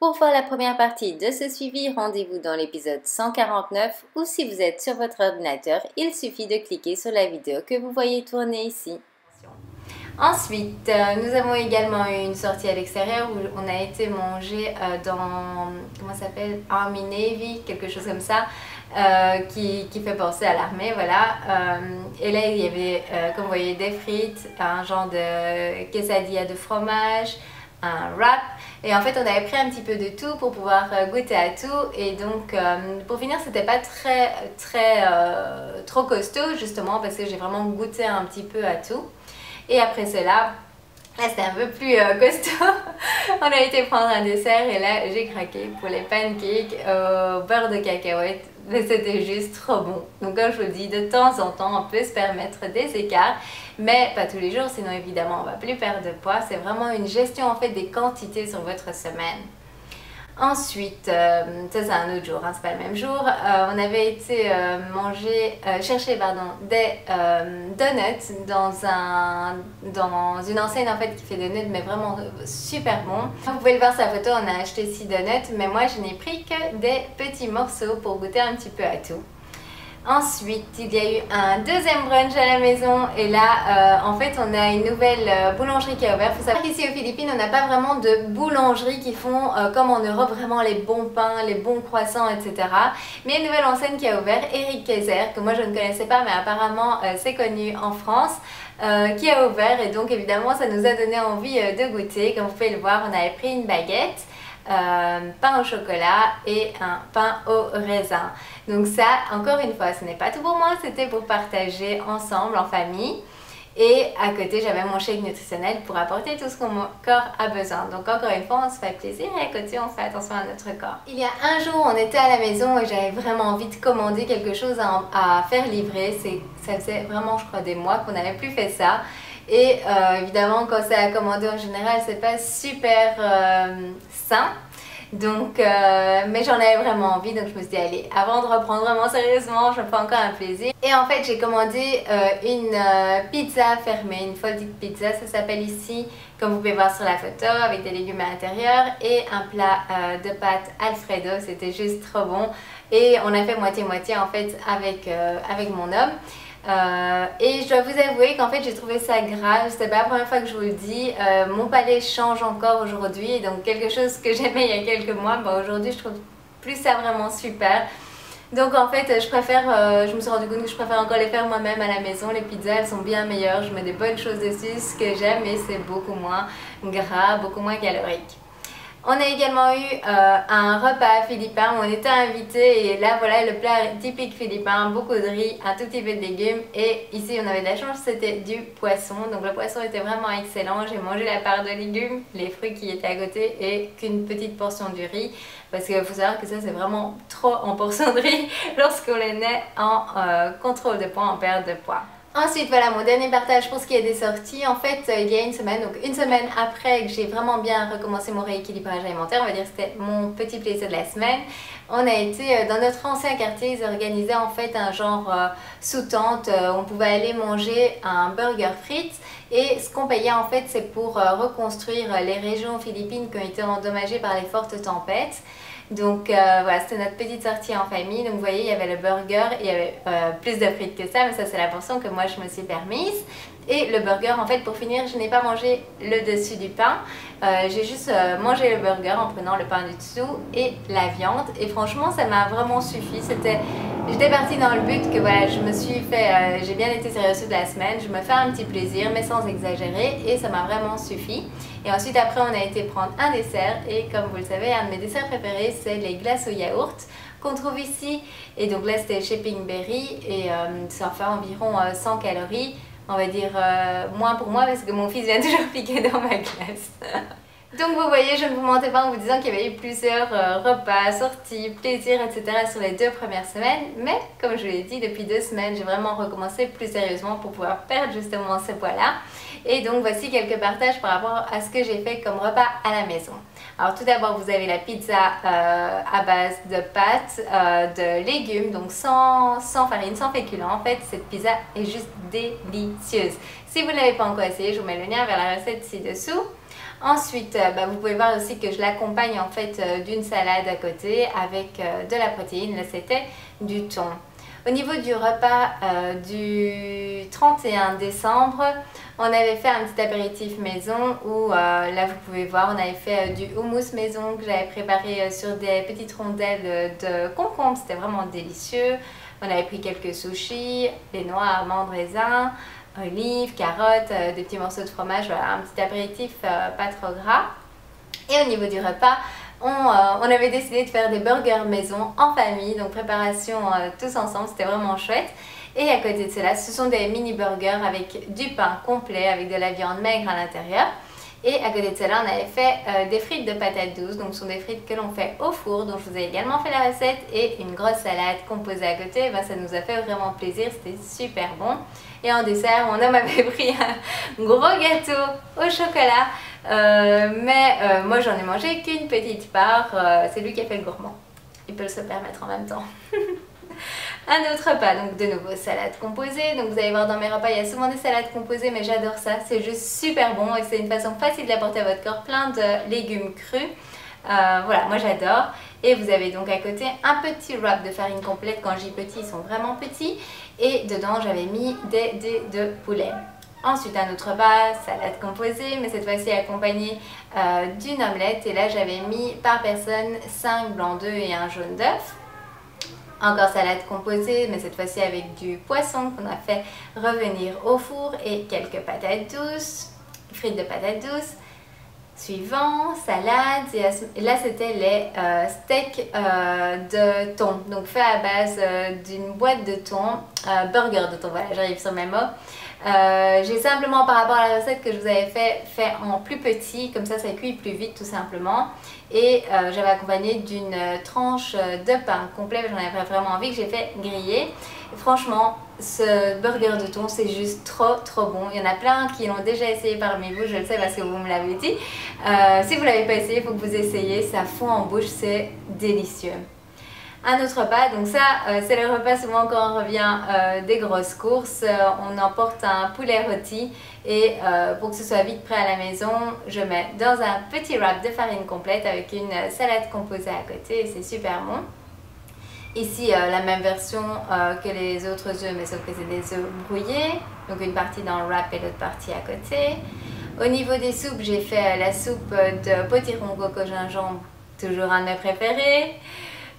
Pour voir la première partie de ce suivi, rendez-vous dans l'épisode 149 ou si vous êtes sur votre ordinateur, il suffit de cliquer sur la vidéo que vous voyez tourner ici. Ensuite, nous avons également eu une sortie à l'extérieur où on a été manger dans, comment ça s'appelle, Army Navy, quelque chose comme ça, qui fait penser à l'armée, voilà. Et là, il y avait, comme vous voyez, des frites, un genre de quesadilla de fromage, un wrap, et en fait on avait pris un petit peu de tout pour pouvoir goûter à tout. Et donc pour finir, c'était pas trop costaud, justement parce que j'ai vraiment goûté un petit peu à tout. Et après cela, là c'était un peu plus costaud. On a été prendre un dessert et là j'ai craqué pour les pancakes au beurre de cacahuète. Mais c'était juste trop bon. Donc comme je vous le dis, de temps en temps on peut se permettre des écarts, mais pas tous les jours, sinon évidemment on va plus perdre de poids. C'est vraiment une gestion en fait des quantités sur votre semaine. Ensuite, ça c'est un autre jour, hein, c'est pas le même jour, on avait été chercher des donuts dans une enseigne en fait qui fait des donuts mais vraiment super bon. Vous pouvez le voir sur la photo, on a acheté 6 donuts, mais moi je n'ai pris que des petits morceaux pour goûter un petit peu à tout. Ensuite, il y a eu un deuxième brunch à la maison et là, en fait, on a une nouvelle boulangerie qui a ouvert. Il faut savoir qu'ici aux Philippines, on n'a pas vraiment de boulangerie qui font, comme en Europe, vraiment les bons pains, les bons croissants, etc. Mais il y a une nouvelle enseigne qui a ouvert, Eric Kayser, que moi je ne connaissais pas, mais apparemment c'est connu en France, qui a ouvert. Et donc, évidemment, ça nous a donné envie de goûter. Comme vous pouvez le voir, on avait pris une baguette. Pain au chocolat et un pain au raisin. Donc ça, encore une fois, ce n'est pas tout pour moi, c'était pour partager ensemble en famille. Et à côté, j'avais mon shake nutritionnel pour apporter tout ce que mon corps a besoin. Donc encore une fois, on se fait plaisir et à côté, on fait attention à notre corps. Il y a un jour, on était à la maison et j'avais vraiment envie de commander quelque chose à faire livrer. Ça faisait vraiment, je crois, des mois qu'on n'avait plus fait ça. Et évidemment, quand c'est à commander en général, c'est pas super sain. Donc, mais j'en avais vraiment envie, donc je me suis dit, allez, avant de reprendre vraiment sérieusement, je me fais encore un plaisir. Et en fait, j'ai commandé une pizza fermée, une folded pizza, ça s'appelle ici, comme vous pouvez voir sur la photo, avec des légumes à l'intérieur et un plat de pâtes Alfredo, c'était juste trop bon. Et on a fait moitié-moitié en fait avec mon homme. Et je dois vous avouer qu'en fait j'ai trouvé ça grave, c'est pas la première fois que je vous le dis, mon palais change encore aujourd'hui, donc quelque chose que j'aimais il y a quelques mois, bah aujourd'hui je trouve plus ça vraiment super. Donc en fait je me suis rendu compte que je préfère encore les faire moi-même à la maison. Les pizzas elles sont bien meilleures, je mets des bonnes choses dessus, ce que j'aime, et c'est beaucoup moins gras, beaucoup moins calorique. On a également eu un repas philippin où on était invités et là voilà le plat typique philippin, beaucoup de riz, un tout petit peu de légumes, et ici on avait de la chance, c'était du poisson, donc le poisson était vraiment excellent. J'ai mangé la part de légumes, les fruits qui étaient à côté et qu'une petite portion du riz, parce qu'il faut savoir que ça c'est vraiment trop en portion de riz lorsqu'on est en contrôle de poids, en perte de poids. Ensuite, voilà mon dernier partage pour ce qui est des sorties. En fait, il y a une semaine, donc une semaine après que j'ai vraiment bien recommencé mon rééquilibrage alimentaire, on va dire que c'était mon petit plaisir de la semaine, on a été dans notre ancien quartier, ils organisaient en fait un genre sous-tente, on pouvait aller manger un burger frites, et ce qu'on payait en fait c'est pour reconstruire les régions philippines qui ont été endommagées par les fortes tempêtes. Donc voilà, c'était notre petite sortie en famille. Donc vous voyez, il y avait le burger, il y avait plus de frites que ça, mais ça c'est la portion que moi je me suis permise. Et le burger, en fait, pour finir, je n'ai pas mangé le dessus du pain. J'ai juste mangé le burger en prenant le pain du dessous et la viande. Et franchement, ça m'a vraiment suffi. J'étais partie dans le but que voilà, j'ai bien été sérieuse toute la semaine. Je me fais un petit plaisir, mais sans exagérer. Et ça m'a vraiment suffi. Et ensuite, après, on a été prendre un dessert. Et comme vous le savez, un de mes desserts préférés, c'est les glaces au yaourt qu'on trouve ici. Et donc là, c'était chez Pinkberry. Et ça fait environ 100 calories. On va dire moins pour moi parce que mon fils vient toujours piquer dans ma glace. Donc vous voyez, je ne vous mentais pas en vous disant qu'il y avait eu plusieurs repas, sorties, plaisirs, etc. sur les 2 premières semaines. Mais comme je vous l'ai dit, depuis 2 semaines, j'ai vraiment recommencé plus sérieusement pour pouvoir perdre justement ce poids-là. Et donc voici quelques partages par rapport à ce que j'ai fait comme repas à la maison. Alors tout d'abord, vous avez la pizza à base de pâtes, de légumes, donc sans farine, sans féculents. En fait, cette pizza est juste délicieuse. Si vous ne l'avez pas encore essayé, je vous mets le lien vers la recette ci-dessous. Ensuite, vous pouvez voir aussi que je l'accompagne en fait d'une salade à côté avec de la protéine. Là, c'était du thon. Au niveau du repas du 31 décembre, on avait fait un petit apéritif maison où là vous pouvez voir, on avait fait du houmous maison que j'avais préparé sur des petites rondelles de concombre. C'était vraiment délicieux. On avait pris quelques sushis, des noix, amandes, raisins, olives, carottes, des petits morceaux de fromage. Voilà, un petit apéritif pas trop gras. Et au niveau du repas, on avait décidé de faire des burgers maison en famille, donc préparation tous ensemble, c'était vraiment chouette. Et à côté de cela, ce sont des mini burgers avec du pain complet, avec de la viande maigre à l'intérieur. Et à côté de cela, on avait fait des frites de patates douces, donc ce sont des frites que l'on fait au four, dont je vous ai également fait la recette, et une grosse salade composée à côté. Ça nous a fait vraiment plaisir, c'était super bon. Et en dessert, mon homme avait pris un gros gâteau au chocolat, mais moi j'en ai mangé qu'une petite part, c'est lui qui a fait le gourmand. Il peut se permettre en même temps. Un autre repas, donc de nouveau salade composée. Donc vous allez voir dans mes repas, il y a souvent des salades composées, mais j'adore ça. C'est juste super bon et c'est une façon facile d'apporter à votre corps plein de légumes crus. Voilà, moi j'adore. Et vous avez donc à côté un petit wrap de farine complète. Quand je dis petit, ils sont vraiment petits. Et dedans, j'avais mis des dés de poulet. Ensuite, un autre repas, salade composée, mais cette fois-ci accompagnée d'une omelette. Et là, j'avais mis par personne 5 blancs d'œufs et un jaune d'œuf. Encore salade composée, mais cette fois-ci avec du poisson qu'on a fait revenir au four et quelques patates douces, frites de patates douces. Suivant, salade, et là c'était les steaks de thon, donc fait à base d'une boîte de thon, burger de thon, voilà, j'arrive sur mes mots. J'ai simplement par rapport à la recette que je vous avais fait en plus petit, comme ça cuit plus vite tout simplement. Et j'avais accompagné d'une tranche de pain complet, j'en avais vraiment envie, que j'ai fait griller. Et franchement, ce burger de thon, c'est juste trop bon. Il y en a plein qui l'ont déjà essayé parmi vous, je le sais parce que vous me l'avez dit. Si vous ne l'avez pas essayé, il faut que vous essayiez, ça fond en bouche, c'est délicieux. Un autre repas, donc ça c'est le repas souvent quand on revient des grosses courses, on emporte un poulet rôti et pour que ce soit vite prêt à la maison, je mets dans un petit wrap de farine complète avec une salade composée à côté et c'est super bon. Ici la même version que les autres œufs, mais sauf que c'est des œufs brouillés, donc une partie dans le wrap et l'autre partie à côté. Au niveau des soupes, j'ai fait la soupe de potiron coco gingembre, toujours un de mes préférés.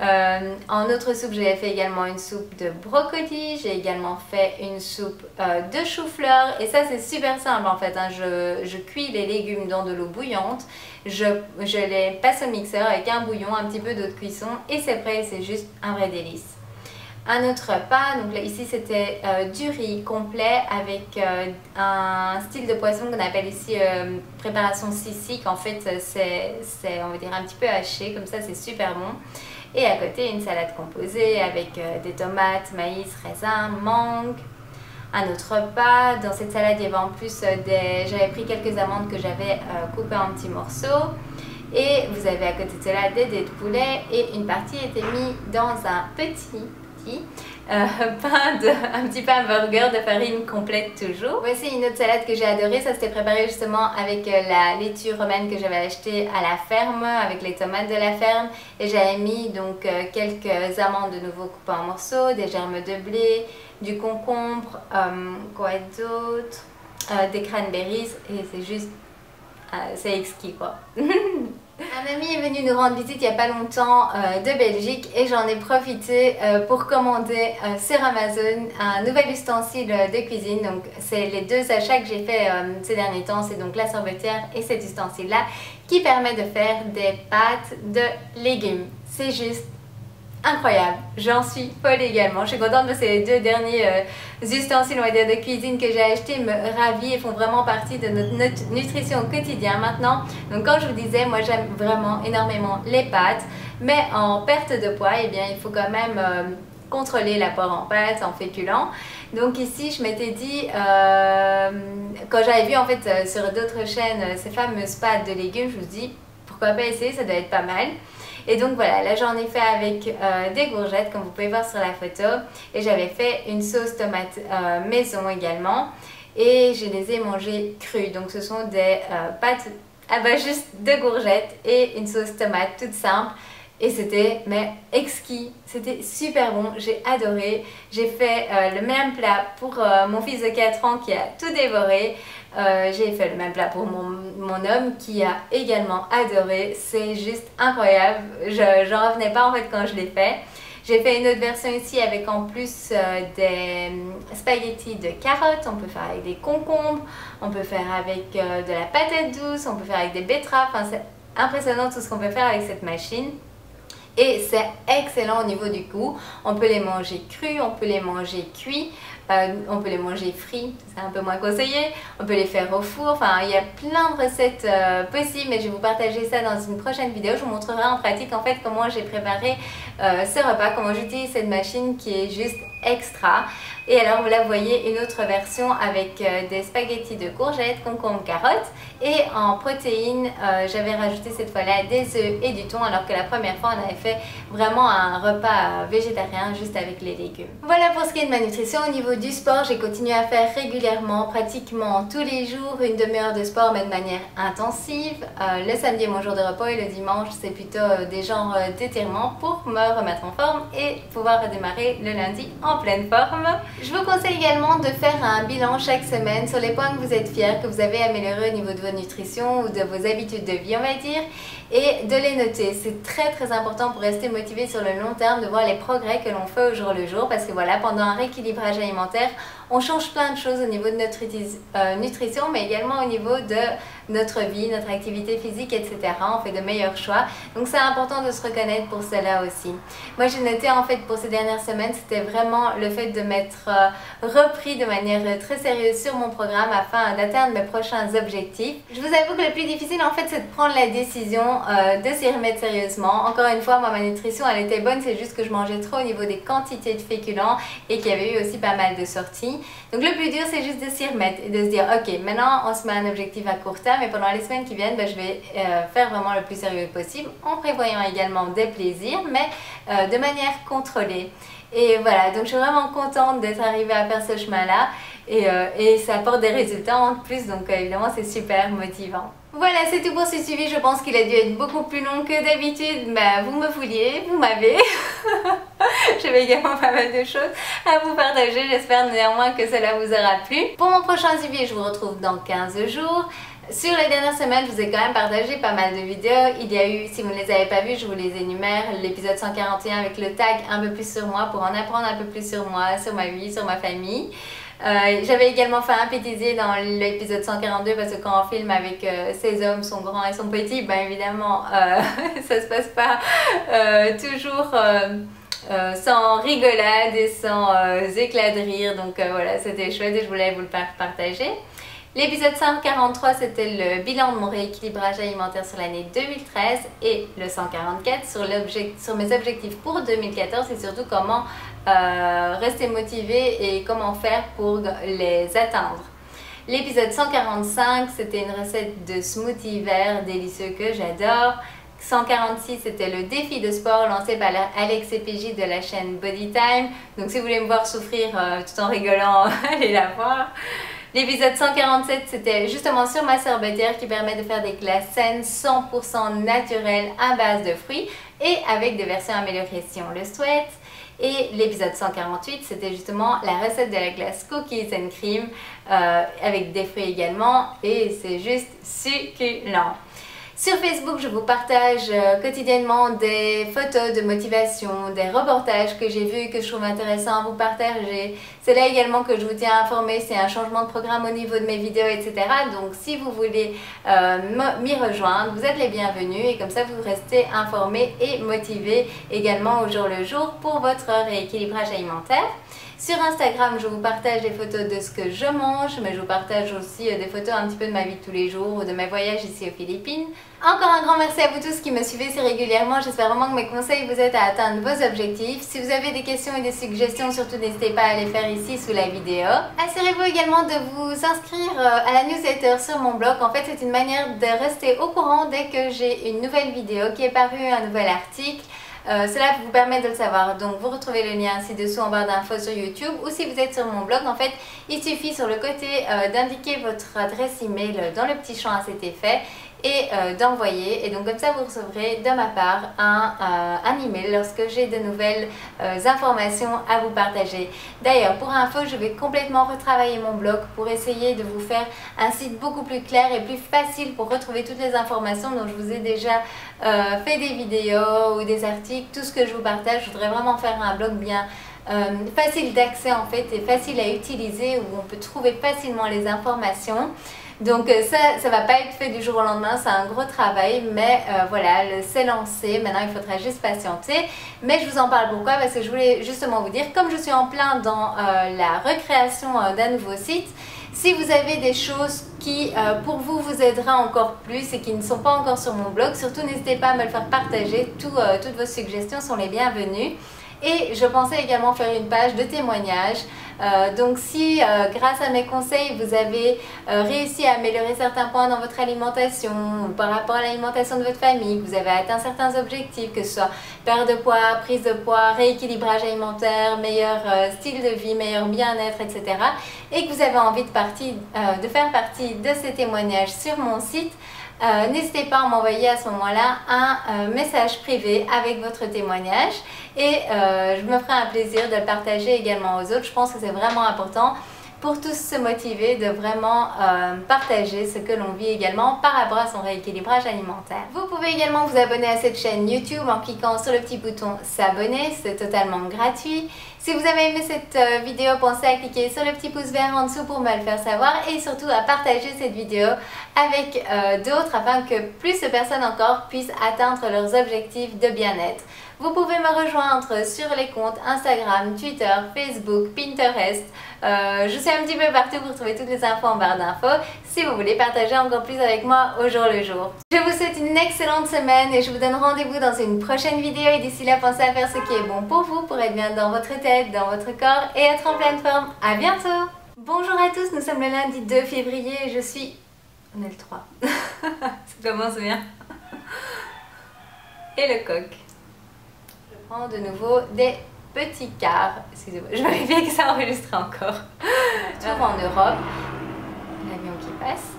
En autre soupe, j'ai fait également une soupe de brocoli, j'ai également fait une soupe de chou-fleur et ça c'est super simple en fait, hein. Je cuis les légumes dans de l'eau bouillante, je les passe au mixeur avec un bouillon, un petit peu d'eau de cuisson et c'est prêt, c'est juste un vrai délice. Un autre repas, donc là ici c'était du riz complet avec un style de poisson qu'on appelle ici préparation sissi, en fait c'est on va dire un petit peu haché, comme ça c'est super bon. Et à côté une salade composée avec des tomates, maïs, raisins, mangue. Un autre repas, dans cette salade il y avait en plus j'avais pris quelques amandes que j'avais coupées en petits morceaux. Et vous avez à côté de cela des dés de poulet et une partie était mise dans un petit un petit pain burger de farine complète toujours. Voici une autre salade que j'ai adorée, ça c'était préparé justement avec la laitue romaine que j'avais achetée à la ferme, avec les tomates de la ferme et j'avais mis donc quelques amandes de nouveau coupées en morceaux, des germes de blé, du concombre, quoi d'autre, des cranberries et c'est juste, c'est exquis quoi. Un ami est venu nous rendre visite il n'y a pas longtemps de Belgique et j'en ai profité pour commander sur Amazon un nouvel ustensile de cuisine. Donc c'est les deux achats que j'ai fait ces derniers temps, c'est donc la sorbetière et cet ustensile là qui permet de faire des pâtes de légumes. C'est juste incroyable, j'en suis folle également. Je suis contente parce que ces deux derniers ustensiles on va dire, de cuisine que j'ai achetés me ravissent et font vraiment partie de notre nutrition au quotidien maintenant. Donc comme je vous disais, moi j'aime vraiment énormément les pâtes, mais en perte de poids, eh bien, il faut quand même contrôler l'apport en pâtes, en féculents. Donc ici je m'étais dit, quand j'avais vu en fait sur d'autres chaînes ces fameuses pâtes de légumes, je me suis dit pourquoi pas essayer, ça doit être pas mal. Et donc voilà, là j'en ai fait avec des courgettes comme vous pouvez voir sur la photo et j'avais fait une sauce tomate maison également et je les ai mangées crues. Donc ce sont des pâtes juste 2 courgettes et une sauce tomate toute simple. Et c'était exquis, c'était super bon, j'ai adoré. J'ai fait le même plat pour mon fils de 4 ans qui a tout dévoré. J'ai fait le même plat pour mon homme qui a également adoré. C'est juste incroyable, j'en revenais pas en fait quand je l'ai fait. J'ai fait une autre version ici avec en plus des spaghettis de carottes. On peut faire avec des concombres, on peut faire avec de la patate douce, on peut faire avec des betteraves. Enfin, c'est impressionnant tout ce qu'on peut faire avec cette machine. Et c'est excellent au niveau du goût. On peut les manger crus, on peut les manger cuits, on peut les manger frits, c'est un peu moins conseillé. On peut les faire au four, enfin il y a plein de recettes possibles, mais je vais vous partager ça dans une prochaine vidéo. Je vous montrerai en pratique en fait comment j'ai préparé ce repas, comment j'utilise cette machine qui est juste extra. Et alors vous la voyez, une autre version avec des spaghettis de courgettes, concombres, carottes. Et en protéines, j'avais rajouté cette fois-là des œufs et du thon, alors que la première fois on avait fait vraiment un repas végétarien juste avec les légumes. Voilà pour ce qui est de ma nutrition. Au niveau du sport, j'ai continué à faire régulièrement, pratiquement tous les jours, une demi-heure de sport mais de manière intensive. Le samedi est mon jour de repos et le dimanche c'est plutôt des genres d'étirements pour me remettre en forme et pouvoir redémarrer le lundi en pleine forme. Je vous conseille également de faire un bilan chaque semaine sur les points que vous êtes fiers, que vous avez améliorés au niveau de votre nutrition ou de vos habitudes de vie on va dire, et de les noter. C'est très important pour rester motivé sur le long terme, de voir les progrès que l'on fait au jour le jour, parce que voilà, pendant un rééquilibrage alimentaire on change plein de choses au niveau de notre nutrition, mais également au niveau de notre vie, notre activité physique, etc. On fait de meilleurs choix, donc c'est important de se reconnaître pour cela aussi. Moi j'ai noté en fait pour ces dernières semaines, c'était vraiment le fait de m'être repris de manière très sérieuse sur mon programme afin d'atteindre mes prochains objectifs. Je vous avoue que le plus difficile en fait c'est de prendre la décision de s'y remettre sérieusement. Encore une fois, moi ma nutrition elle était bonne, c'est juste que je mangeais trop au niveau des quantités de féculents et qu'il y avait eu aussi pas mal de sorties. Donc le plus dur c'est juste de s'y remettre et de se dire ok, maintenant on se met un objectif à court terme et pendant les semaines qui viennent je vais faire vraiment le plus sérieux possible en prévoyant également des plaisirs mais de manière contrôlée. Et voilà, donc je suis vraiment contente d'être arrivée à faire ce chemin là et ça apporte des résultats en plus, donc évidemment c'est super motivant. Voilà, c'est tout pour ce suivi. Je pense qu'il a dû être beaucoup plus long que d'habitude, mais vous me vouliez, vous m'avez. J'avais également pas mal de choses à vous partager, j'espère néanmoins que cela vous aura plu. Pour mon prochain suivi, je vous retrouve dans 15 jours. Sur les dernières semaines, je vous ai quand même partagé pas mal de vidéos. Il y a eu, si vous ne les avez pas vues, je vous les énumère, l'épisode 141 avec le tag un peu plus sur moi pour en apprendre un peu plus sur moi, sur ma vie, sur ma famille. J'avais également fait un pétisier dans l'épisode 142 parce que quand on filme avec ses hommes, son grand et son petit, ben évidemment ça se passe pas toujours sans rigolade et sans éclat de rire, donc voilà, c'était chouette et je voulais vous le partager. L'épisode 143 c'était le bilan de mon rééquilibrage alimentaire sur l'année 2013 et le 144 sur mes objectifs pour 2014 et surtout comment rester motivé et comment faire pour les atteindre. L'épisode 145 c'était une recette de smoothie vert délicieux que j'adore. 146 c'était le défi de sport lancé par Alex et PJ de la chaîne Bodytime, donc si vous voulez me voir souffrir tout en rigolant allez la voir. L'épisode 147 c'était justement sur ma sorbetière qui permet de faire des glaces saines 100% naturelles à base de fruits et avec des versions améliorées si on le souhaite. Et l'épisode 148 c'était justement la recette de la glace cookies and cream avec des fruits également et c'est juste succulent. Sur Facebook, je vous partage quotidiennement des photos de motivation, des reportages que j'ai vus, que je trouve intéressants à vous partager. C'est là également que je vous tiens informé, c'est un changement de programme au niveau de mes vidéos, etc. Donc si vous voulez m'y rejoindre, vous êtes les bienvenus et comme ça vous restez informés et motivés également au jour le jour pour votre rééquilibrage alimentaire. Sur Instagram, je vous partage des photos de ce que je mange, mais je vous partage aussi des photos un petit peu de ma vie de tous les jours ou de mes voyages ici aux Philippines. Encore un grand merci à vous tous qui me suivez si régulièrement. J'espère vraiment que mes conseils vous aident à atteindre vos objectifs. Si vous avez des questions et des suggestions, surtout n'hésitez pas à les faire ici sous la vidéo. Assurez-vous également de vous inscrire à la newsletter sur mon blog. En fait, c'est une manière de rester au courant dès que j'ai une nouvelle vidéo qui est parue, un nouvel article. Cela vous permet de le savoir, donc vous retrouvez le lien ci-dessous en barre d'infos sur YouTube ou si vous êtes sur mon blog, en fait il suffit sur le côté d'indiquer votre adresse email dans le petit champ à cet effet et d'envoyer. Et donc comme ça vous recevrez de ma part un email lorsque j'ai de nouvelles informations à vous partager. D'ailleurs, pour info, je vais complètement retravailler mon blog pour essayer de vous faire un site beaucoup plus clair et plus facile pour retrouver toutes les informations dont je vous ai déjà fait des vidéos ou des articles, tout ce que je vous partage. Je voudrais vraiment faire un blog bien facile d'accès en fait et facile à utiliser, où on peut trouver facilement les informations. Donc ça ne va pas être fait du jour au lendemain, c'est un gros travail, mais voilà, c'est lancé. Maintenant il faudra juste patienter. Mais je vous en parle pourquoi? Parce que je voulais justement vous dire, comme je suis en plein dans la recréation d'un nouveau site, si vous avez des choses qui pour vous vous aidera encore plus et qui ne sont pas encore sur mon blog, surtout n'hésitez pas à me le faire partager. Toutes vos suggestions sont les bienvenues. Et je pensais également faire une page de témoignages. Donc si grâce à mes conseils vous avez réussi à améliorer certains points dans votre alimentation ou par rapport à l'alimentation de votre famille, que vous avez atteint certains objectifs, que ce soit perte de poids, prise de poids, rééquilibrage alimentaire, meilleur style de vie, meilleur bien-être, etc. et que vous avez envie de faire partie de ces témoignages sur mon site, n'hésitez pas à m'envoyer à ce moment-là un message privé avec votre témoignage et je me ferai un plaisir de le partager également aux autres. Je pense que c'est vraiment important pour tous se motiver de vraiment partager ce que l'on vit également par rapport à son rééquilibrage alimentaire. Vous pouvez également vous abonner à cette chaîne YouTube en cliquant sur le petit bouton s'abonner, c'est totalement gratuit. Si vous avez aimé cette vidéo, pensez à cliquer sur le petit pouce vert en dessous pour me le faire savoir et surtout à partager cette vidéo avec d'autres afin que plus de personnes encore puissent atteindre leurs objectifs de bien-être. Vous pouvez me rejoindre sur les comptes Instagram, Twitter, Facebook, Pinterest. Je suis un petit peu partout pour trouver toutes les infos en barre d'infos si vous voulez partager encore plus avec moi au jour le jour. Je vous souhaite une excellente semaine et je vous donne rendez-vous dans une prochaine vidéo et d'ici là pensez à faire ce qui est bon pour vous, pour être bien dans votre tête, dans votre corps et être en pleine forme. À bientôt! Bonjour à tous, nous sommes le lundi 2 février et je suis... On est le 3. Ça commence bien. Et le coq. Je prends de nouveau des petits quarts. Excusez-moi, je vérifie que ça enregistre encore. Retour en Europe. L'avion qui passe.